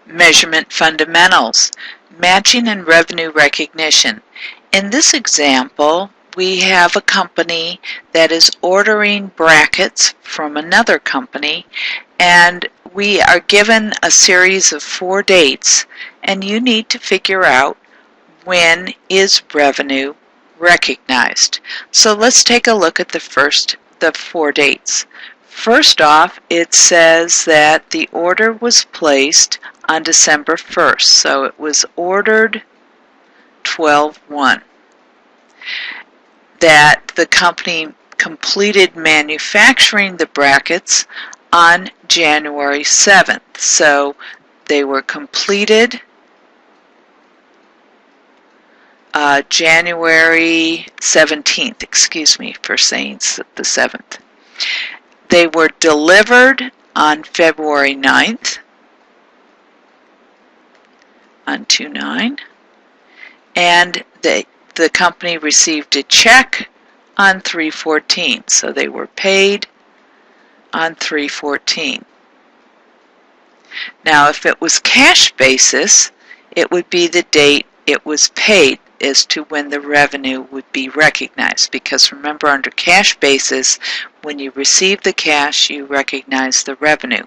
Measurement fundamentals, matching and revenue recognition. In this example, we have a company that is ordering brackets from another company, and we are given a series of 4 dates, and you need to figure out when is revenue recognized. So let's take a look at the 4 dates. First off, it says that the order was placed on December 1st, so it was ordered 12/1. That the company completed manufacturing the brackets on January 7th, so they were completed January 17th, excuse me for saying the 7th. They were delivered on February 9th, on 2/9, and the company received a check on 3/14, so they were paid on 3/14. Now, if it was cash basis, it would be the date it was paid as to when the revenue would be recognized, because remember, under cash basis, when you receive the cash, you recognize the revenue.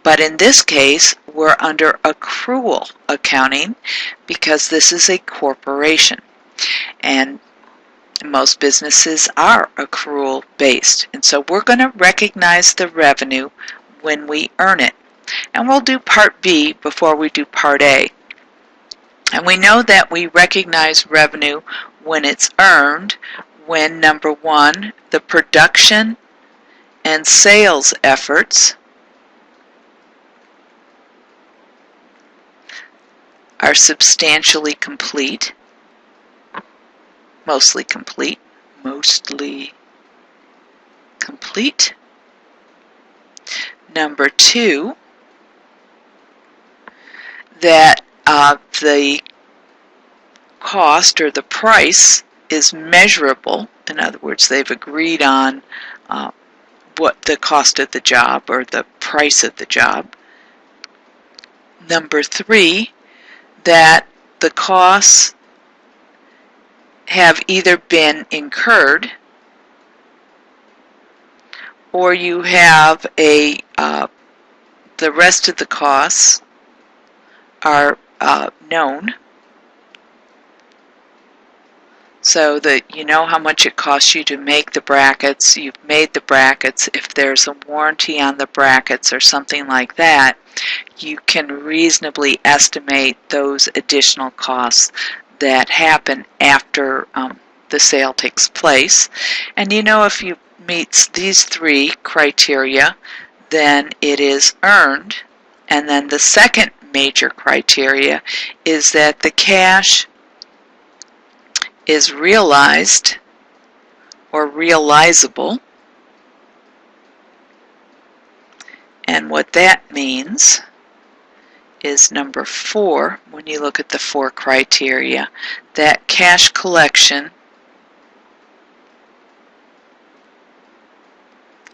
But in this case, we're under accrual accounting because this is a corporation, and most businesses are accrual based, and so we're going to recognize the revenue when we earn it. And we'll do part B before we do part A. And we know that we recognize revenue when it's earned, when, number 1, the production and sales efforts are substantially complete, mostly complete. Number 2, that the cost or the price is measurable. In other words, they've agreed on what the cost of the job or the price of the job. Number 3, that the costs have either been incurred or you have the rest of the costs are known, so that you know how much it costs you to make the brackets, you've made the brackets. If there's a warranty on the brackets or something like that, you can reasonably estimate those additional costs that happen after the sale takes place. And you know, if you meet these 3 criteria, then it is earned. And then the second major criteria is that the cash is realized or realizable. And what that means is number 4, when you look at the 4 criteria, that cash collection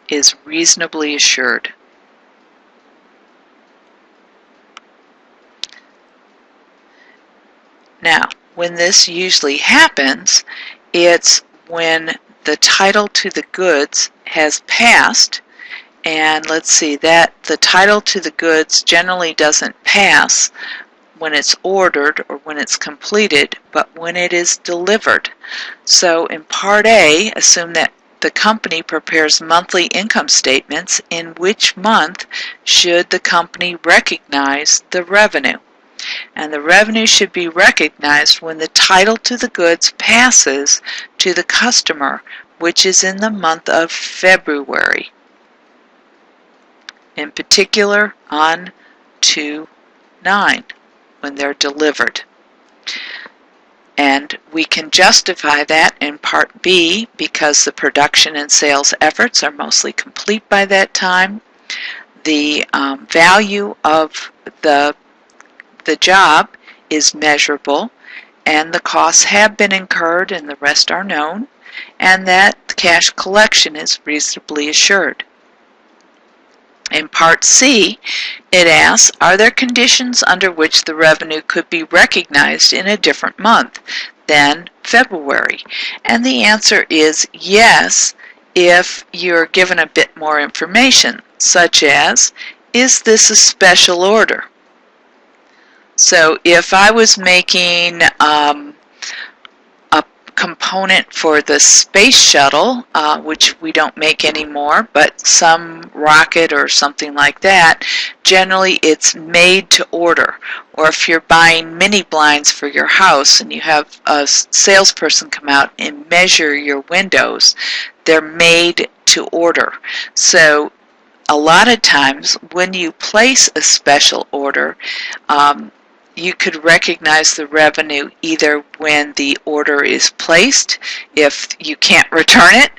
is reasonably assured. Now, when this usually happens, it's when the title to the goods has passed, and let's see, that the title to the goods generally doesn't pass when it's ordered or when it's completed, but when it is delivered. So in Part A, assume that the company prepares monthly income statements. In which month should the company recognize the revenue? And the revenue should be recognized when the title to the goods passes to the customer, which is in the month of February. In particular, on 2/9, when they're delivered. And we can justify that in Part B because the production and sales efforts are mostly complete by that time. The value of the job is measurable, and the costs have been incurred and the rest are known, and that the cash collection is reasonably assured. In Part C, it asks, are there conditions under which the revenue could be recognized in a different month than February? And the answer is yes, if you're given a bit more information, such as, is this a special order? So if I was making a component for the space shuttle, which we don't make anymore, but some rocket or something like that, generally it's made to order. Or if you're buying mini blinds for your house and you have a salesperson come out and measure your windows, they're made to order. So a lot of times when you place a special order, you could recognize the revenue either when the order is placed, if you can't return it,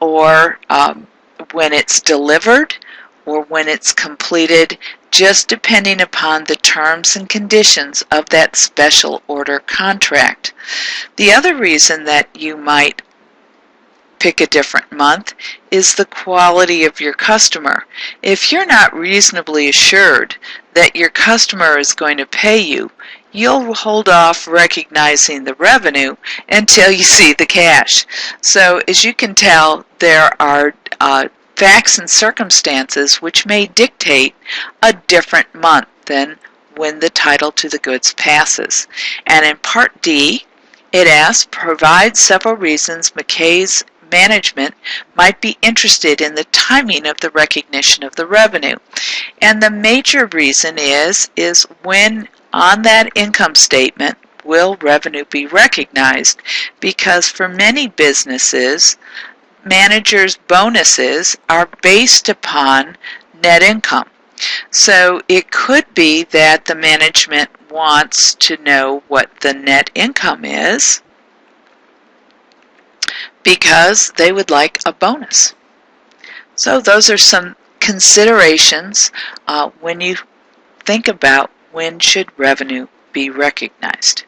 or when it's delivered, or when it's completed, just depending upon the terms and conditions of that special order contract. The other reason that you might pick a different month is the quality of your customer. If you're not reasonably assured that your customer is going to pay you, you'll hold off recognizing the revenue until you see the cash. So as you can tell, there are facts and circumstances which may dictate a different month than when the title to the goods passes. And in Part D, it asks, provide several reasons McKay's management might be interested in the timing of the recognition of the revenue. And the major reason is when on that income statement will revenue be recognized, because for many businesses, managers' bonuses are based upon net income. So it could be that the management wants to know what the net income is because they would like a bonus. So those are some considerations when you think about when should revenue be recognized.